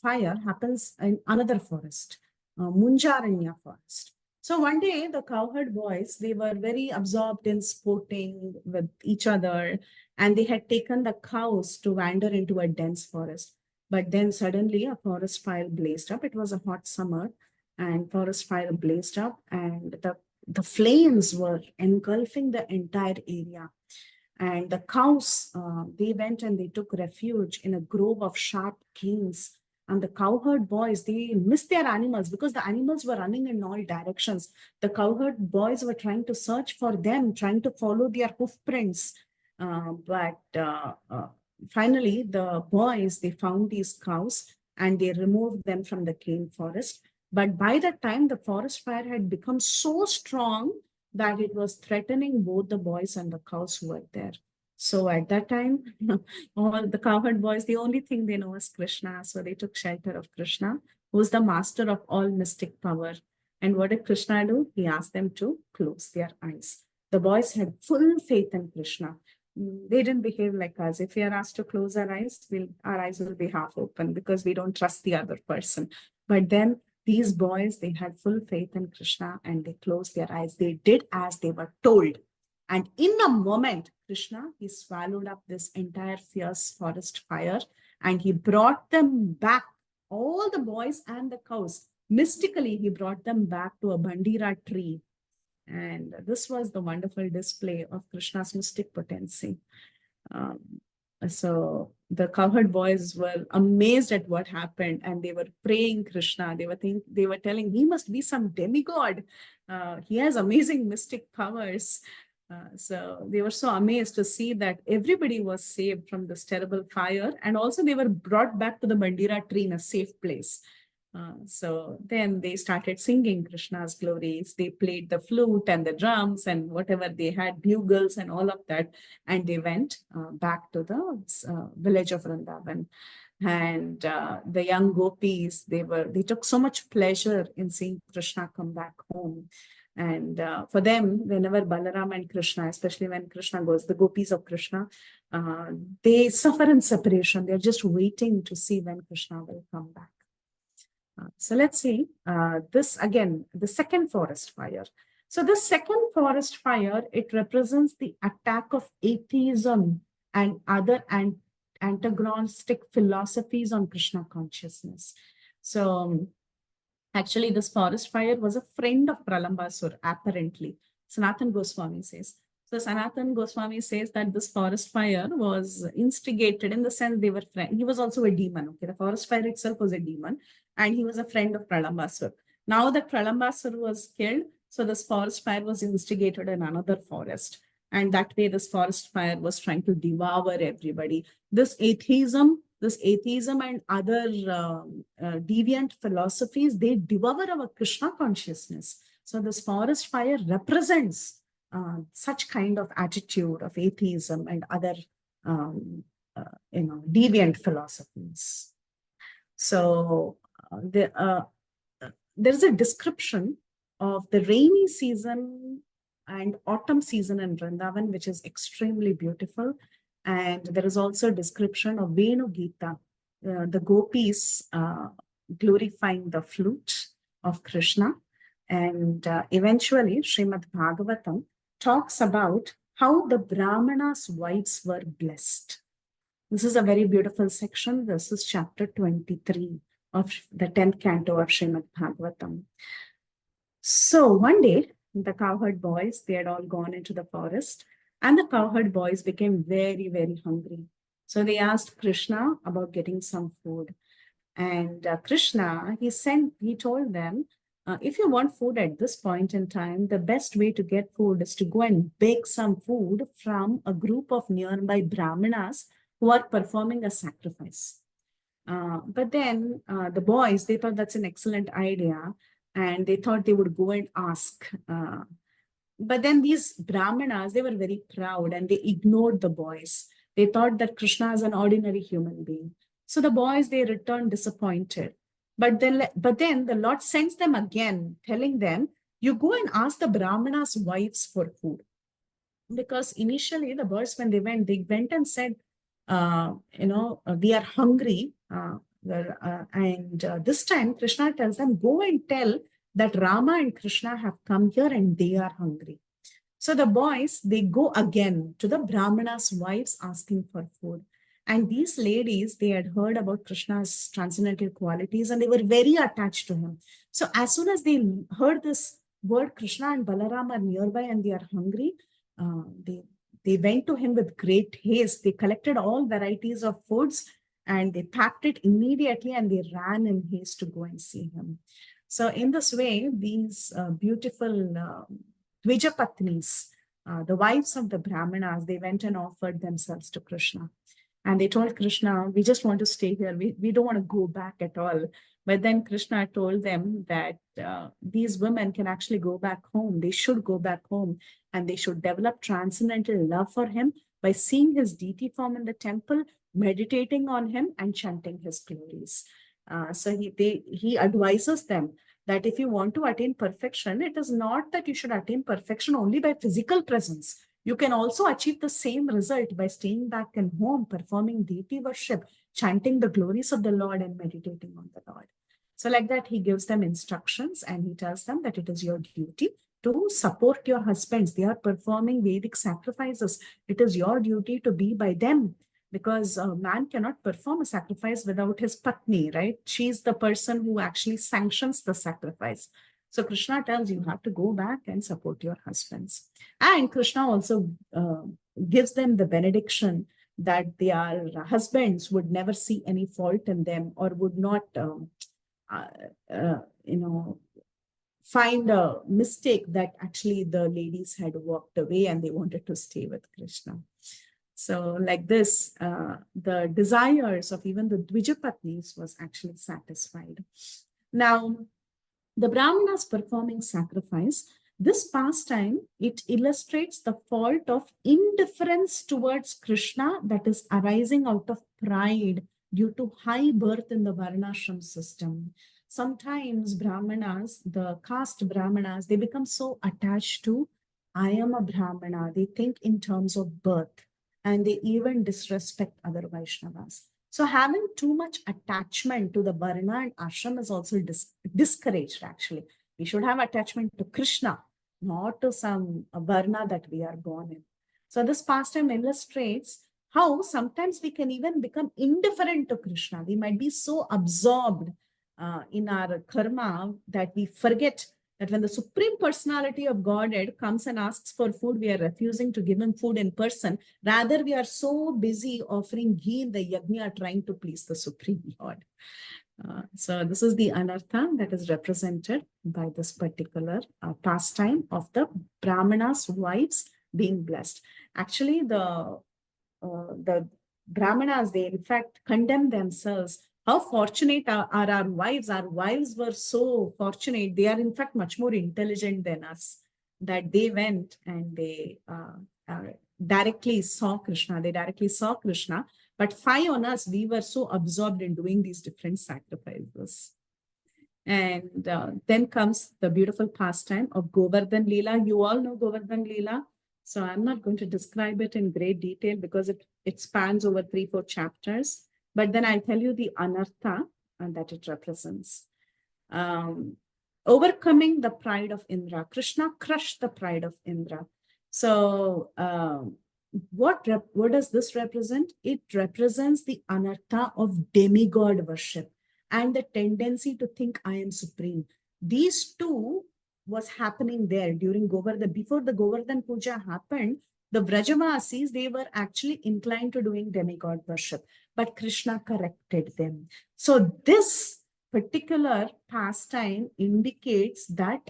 fire happens in another forest, Munjaranya forest. So one day the cowherd boys, they were very absorbed in sporting with each other, and they had taken the cows to wander into a dense forest. But then suddenly a forest fire blazed up. It was a hot summer, and forest fire blazed up, and the flames were engulfing the entire area. And the cows, they went and they took refuge in a grove of sharp canes. And the cowherd boys, they missed their animals because the animals were running in all directions. The cowherd boys were trying to search for them, trying to follow their hoof prints. But finally, the boys, they found these cows and they removed them from the cane forest. But by that time, the forest fire had become so strong that it was threatening both the boys and the cows who were there. So at that time, all the cowherd boys, the only thing they know is Krishna. So they took shelter of Krishna, who's the master of all mystic power. And what did Krishna do? He asked them to close their eyes. The boys had full faith in Krishna. They didn't behave like us. If we are asked to close our eyes, our eyes will be half open because we don't trust the other person. But then these boys, they had full faith in Krishna and they closed their eyes. They did as they were told. And in a moment, Krishna, he swallowed up this entire fierce forest fire and he brought them back, all the boys and the cows. Mystically, he brought them back to a bandira tree. And this was the wonderful display of Krishna's mystic potency. So the cowherd boys were amazed at what happened, and they were praying Krishna. They were telling he must be some demigod. He has amazing mystic powers. So they were so amazed to see that everybody was saved from this terrible fire, and also they were brought back to the Mandira tree in a safe place. So then they started singing Krishna's glories. They played the flute and the drums and whatever they had, bugles and all of that. And they went back to the village of Vrindavan. And the young gopis, they took so much pleasure in seeing Krishna come back home. And for them, whenever Balaram and Krishna, especially when Krishna goes, the gopis of Krishna, they suffer in separation. They're just waiting to see when Krishna will come back. So let's see this again, the second forest fire. So the second forest fire, it represents the attack of atheism and other antagonistic philosophies on Krishna consciousness. So actually this forest fire was a friend of Pralambasur, apparently. Sanatan Goswami says. So Sanatan Goswami says that this forest fire was instigated in the sense they were friends. He was also a demon. Okay, the forest fire itself was a demon, and he was a friend of Pralambasur. Now that Pralambasur was killed, so this forest fire was instigated in another forest. And that way, this forest fire was trying to devour everybody. This atheism and other deviant philosophies, they devour our Krishna consciousness. So this forest fire represents such kind of attitude of atheism and other deviant philosophies. So there's a description of the rainy season and autumn season in Vrindavan, which is extremely beautiful. And there is also a description of Venu Gita, the gopis glorifying the flute of Krishna. And eventually, Srimad Bhagavatam talks about how the Brahmana's wives were blessed. This is a very beautiful section. This is chapter 23 of the 10th canto of Srimad Bhagavatam. So one day, the cowherd boys, they had all gone into the forest, and the cowherd boys became very, very hungry. So they asked Krishna about getting some food. And Krishna, he told them if you want food at this point in time, the best way to get food is to go and bake some food from a group of nearby Brahmanas who are performing a sacrifice. But then the boys, they thought that's an excellent idea, and they thought they would go and ask. But then these Brahmanas, they were very proud and they ignored the boys. They thought that Krishna is an ordinary human being. So the boys, they returned disappointed. But then the Lord sends them again, telling them, you go and ask the Brahmanas' wives for food. Because initially the boys, when they went and said, we are hungry. And this time Krishna tells them, go and tell that Rama and Krishna have come here and they are hungry. So the boys, they go again to the Brahmana's wives asking for food. And these ladies, they had heard about Krishna's transcendental qualities and they were very attached to him. So as soon as they heard this word, Krishna and Balaram are nearby and they are hungry, they went to him with great haste. They collected all varieties of foods and they packed it immediately and they ran in haste to go and see him. So in this way, these beautiful Dvijapatnis, the wives of the Brahmanas, they went and offered themselves to Krishna. And they told Krishna, we just want to stay here. We don't want to go back at all. But then Krishna told them that these women can actually go back home. They should go back home and they should develop transcendental love for him by seeing his deity form in the temple, meditating on him and chanting his glories. So he advises them that if you want to attain perfection, it is not that you should attain perfection only by physical presence. You can also achieve the same result by staying back in home, performing deity worship, chanting the glories of the Lord and meditating on the Lord. So like that, he gives them instructions and he tells them that it is your duty to support your husbands. They are performing Vedic sacrifices. It is your duty to be by them, because a man cannot perform a sacrifice without his patni, right? She's the person who actually sanctions the sacrifice. So Krishna tells you have to go back and support your husbands. And Krishna also gives them the benediction that their husbands would never see any fault in them or would not, find a mistake that actually the ladies had walked away and they wanted to stay with Krishna. So like this, the desires of even the Dvijapatnis was actually satisfied. Now, the Brahmanas performing sacrifice, this pastime, it illustrates the fault of indifference towards Krishna that is arising out of pride due to high birth in the Varnashram system. Sometimes Brahmanas, the caste Brahmanas, they become so attached to, I am a Brahmana. They think in terms of birth and they even disrespect other Vaishnavas. So having too much attachment to the Varna and Ashram is also discouraged, actually. We should have attachment to Krishna, not to some Varna that we are born in. So this pastime illustrates how sometimes we can even become indifferent to Krishna. We might be so absorbed in our karma that we forget that when the Supreme Personality of Godhead comes and asks for food, we are refusing to give him food in person. Rather, we are so busy offering ghee in the yajna trying to please the Supreme Lord. So this is the anartha that is represented by this particular pastime of the Brahmanas' wives being blessed. Actually, the Brahmanas, they in fact condemn themselves. How fortunate are our wives? Our wives were so fortunate. They are in fact much more intelligent than us, that they went and they directly saw Krishna. They directly saw Krishna. But fie on us, we were so absorbed in doing these different sacrifices. And then comes the beautiful pastime of Govardhan Leela. You all know Govardhan Leela. So I'm not going to describe it in great detail because it spans over 3-4 chapters. But then I'll tell you the anartha that it represents. Overcoming the pride of Indra. Krishna crushed the pride of Indra. So what does this represent? It represents the anartha of demigod worship and the tendency to think I am supreme. These two was happening there during Govardhan. Before the Govardhan Puja happened, the Vrajavasis, they were actually inclined to doing demigod worship, but Krishna corrected them. So this particular pastime indicates that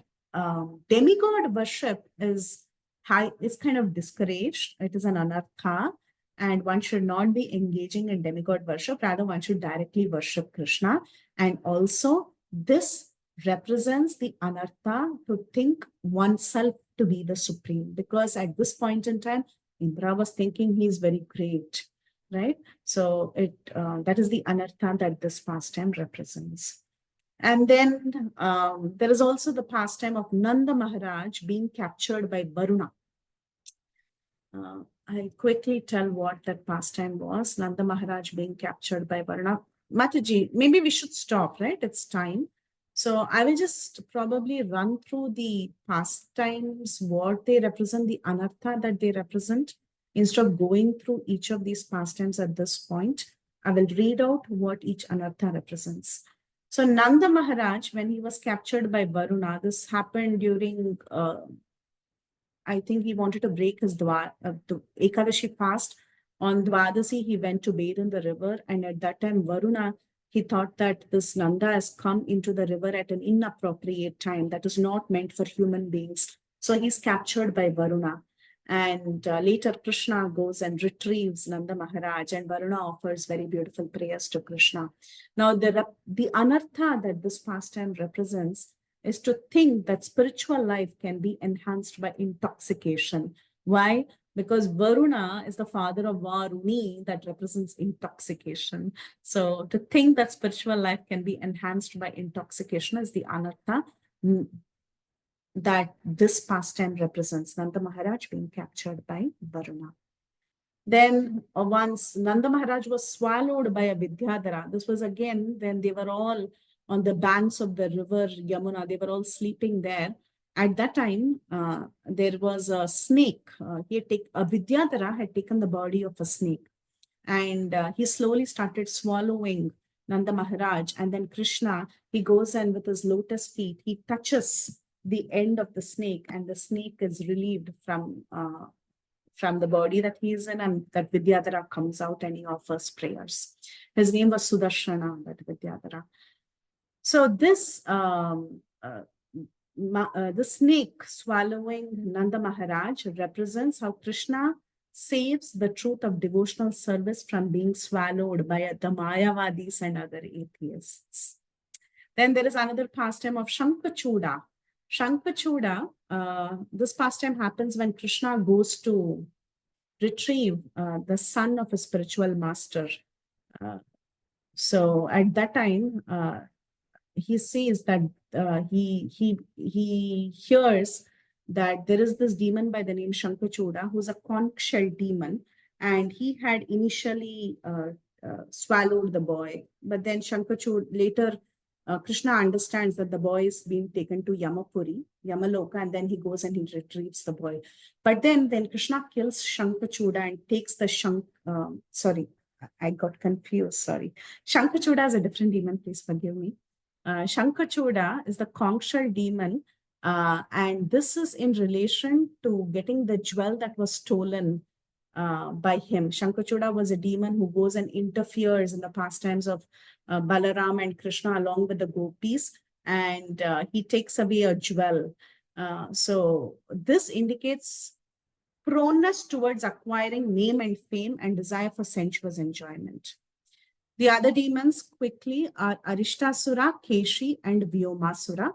demigod worship is kind of discouraged. It is an anartha, and one should not be engaging in demigod worship. Rather, one should directly worship Krishna. And also, this represents the anartha to think oneself to be the supreme, because at this point in time, Indra was thinking he is very great, right? So that is the anartha that this pastime represents. And then there is also the pastime of Nanda Maharaj being captured by Varuna. I'll quickly tell what that pastime was. Nanda Maharaj being captured by Varuna. Mataji, maybe we should stop, right? It's time. So I will just probably run through the pastimes, what they represent, the anartha that they represent. Instead of going through each of these pastimes at this point, I will read out what each anartha represents. So Nanda Maharaj, when he was captured by Varuna, this happened during I think he wanted to break his Ekadashi fast. On Dwadasi, he went to bathe in the river. And at that time, Varuna, he thought that this Nanda has come into the river at an inappropriate time that is not meant for human beings. So he's captured by Varuna. And later, Krishna goes and retrieves Nanda Maharaj, and Varuna offers very beautiful prayers to Krishna. Now, the anartha that this pastime represents is to think that spiritual life can be enhanced by intoxication. Why? Because Varuna is the father of Varuni, that represents intoxication. So to think that spiritual life can be enhanced by intoxication is the anartha that this pastime represents, Nanda Maharaj being captured by Varuna. Then once Nanda Maharaj was swallowed by a Vidyadhara, this was again when they were all on the banks of the river Yamuna, they were all sleeping there. At that time, there was a snake. Vidyadhara had taken the body of a snake, and he slowly started swallowing Nanda Maharaj. And then Krishna, he goes and with his lotus feet, he touches the end of the snake, and the snake is relieved from the body that he is in, and that Vidyadhara comes out and he offers prayers. His name was Sudarshana, that Vidyadhara. So this the snake swallowing Nanda Maharaj represents how Krishna saves the truth of devotional service from being swallowed by the Mayavadis and other atheists. Then there is another pastime of Shankachuda. Shankachuda, this pastime happens when Krishna goes to retrieve the son of a spiritual master. So at that time, he sees that he hears that there is this demon by the name Shankachuda, who's a conch shell demon, and he had initially swallowed the boy. But then Shankachuda later, Krishna understands that the boy is being taken to Yamapuri, Yamaloka, and then he goes and he retrieves the boy. But then Krishna kills Shankachuda and takes the sorry, I got confused, sorry. Shankachuda is a different demon, please forgive me. Shankachuda is the conch shell demon, and this is in relation to getting the jewel that was stolen by him. Shankachuda was a demon who goes and interferes in the pastimes of Balaram and Krishna along with the gopis, and he takes away a jewel. So this indicates proneness towards acquiring name and fame and desire for sensuous enjoyment. The other demons quickly are Arishtasura, Keshi, and Vyomasura.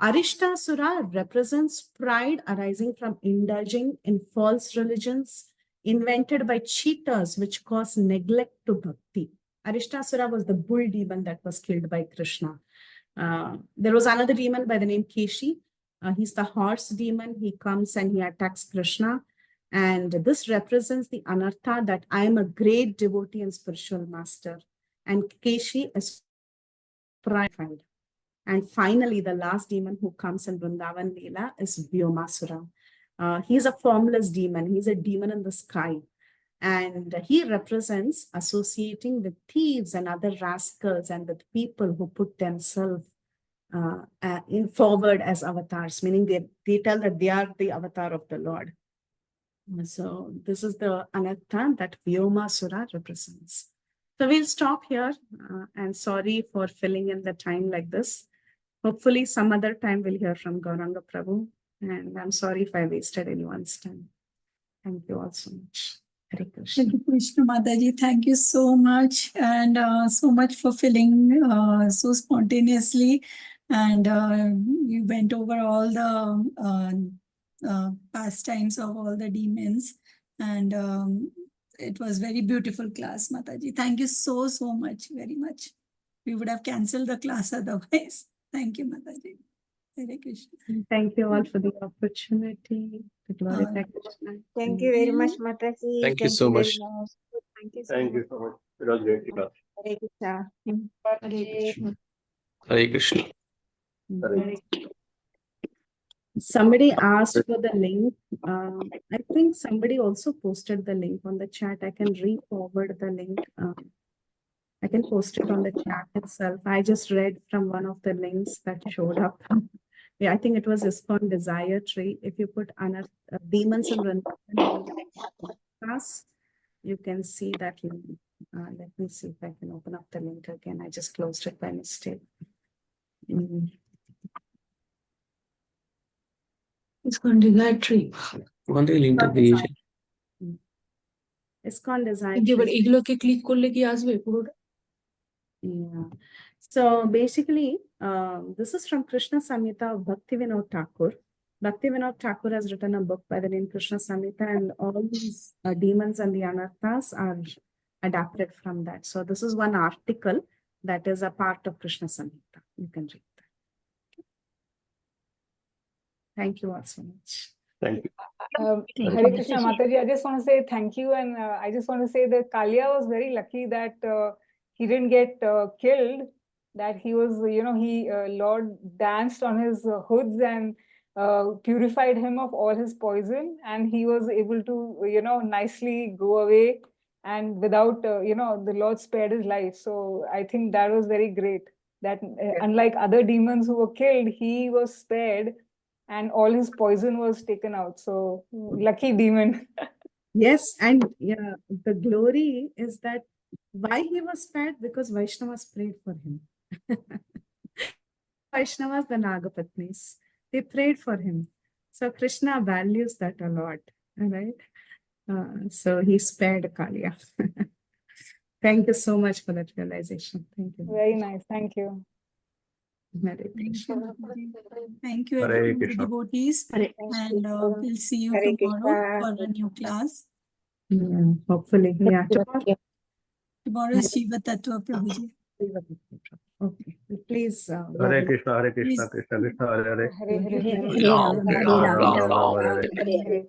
Arishtasura represents pride arising from indulging in false religions invented by cheaters, which cause neglect to bhakti. Arishtasura was the bull demon that was killed by Krishna. There was another demon by the name Keshi. He's the horse demon. He comes and he attacks Krishna. And this represents the anartha that I am a great devotee and spiritual master. And Keshi is pride. And finally, the last demon who comes in Vrindavan Leela is Vyomasura. He's a formless demon. He's a demon in the sky. And he represents associating with thieves and other rascals and with people who put themselves in forward as avatars, meaning they tell that they are the avatar of the Lord. So this is the anartha that Vyomasura represents. So we'll stop here, and sorry for filling in the time like this. Hopefully some other time we'll hear from Gauranga Prabhu, and I'm sorry if I wasted anyone's time. Thank you all so much. Hare Krishna. Thank you, Krishna Mataji. Thank you so much, and so much for filling so spontaneously. And you went over all the pastimes of all the demons, and it was very beautiful class, Mataji. Thank you so much, very much. We would have cancelled the class otherwise. Thank you, Mataji. Hare Krishna. Thank you all for the opportunity to glorify Krishna. Thank you very much, Mataji. Thank you so very much. Thank you so Thank much. you so much. It was great class. Hare Krishna. Hare Krishna. Hare Somebody asked for the link. I think somebody also posted the link on the chat. I can re-forward the link. I can post it on the chat itself. I just read from one of the links that showed up. Yeah, I think it was ISKCON Desire Tree. If you put Demons and Vrindavan class, you can see that link. Let me see if I can open up the link again. I just closed it by mistake. ISKCON Desire Tree. One day link দিয়েছে ISKCON Desire এবার Tree. এগুলোকে click করলে কি আসবে পুরোটা? Yeah. So basically, this is from Krishna Samhita of Bhaktivinoda Thakur. Bhaktivinoda Thakur has written a book by the name Krishna Samhita, and all these demons and the anarthas are adapted from that. So this is one article that is a part of Krishna Samhita. You can read that. Thank you all so much. Thank you. Hare Krishna Mataji, I just want to say thank you, and I just want to say that Kalia was very lucky that he didn't get killed, that he was, Lord danced on his hoods and purified him of all his poison, and he was able to, nicely go away, and without, the Lord spared his life. So I think that was very great, that unlike other demons who were killed, he was spared, and all his poison was taken out. So lucky demon. Yes, and yeah, the glory is that why he was spared, because Vaishnavas prayed for him. Vaishnavas, the Nagapatnis, they prayed for him. So Krishna values that a lot, right? So he spared Kalia. Thank you so much for that realization. Thank you. Very nice. Thank you. Hare Thank Krishna. you, Mataji. Thank you, Hare everyone, Krishna. devotees. And we'll see you Hare tomorrow Krishna. for a new class. Yeah, hopefully, yeah. Tomorrow. Tomorrow is Shiva Tattva Prabhuji. Okay, please. Hare Krishna, Hare Krishna, Please. Krishna Krishna, Hare Hare. Hare Hare. Ram, Hare Ram, Ram, Ram, Ram, Ram, Hare Hare. Hare.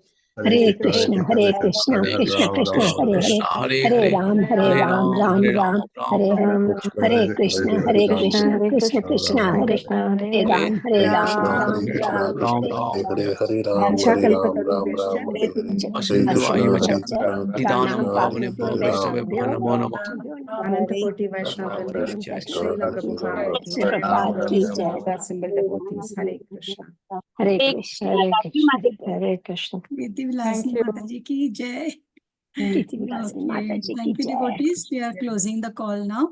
Hare Krishna, Hare Krishna, Krishna Krishna, Hare Hare, Hare Ram, Hare Ram, Ram Ram, Hare Ram, Hare Krishna, Hare Krishna, Krishna Krishna, Hare Hare Ram, Hare Ram, Ram Ram, Ram, Hare Hare Ram, Vancha Hare Ram, kalpatarubyascha, Sindhuvayu Nidanam Pranam Pavane Puro Vaishnavabhyo Namo Namo. Anantapoti Vaishnava Vrinda, Srila Prabhupada ki jai, Prabhupada ki jai. all the assembled devotees. Hare Krishna. Hare Krishna, Hare Krishna, Hare Krishna. Preethi Veelasni you. Mataji ki jai. Preethi Veelasni Okay. Mataji ki Thank you, jai. devotees. We are closing the call now.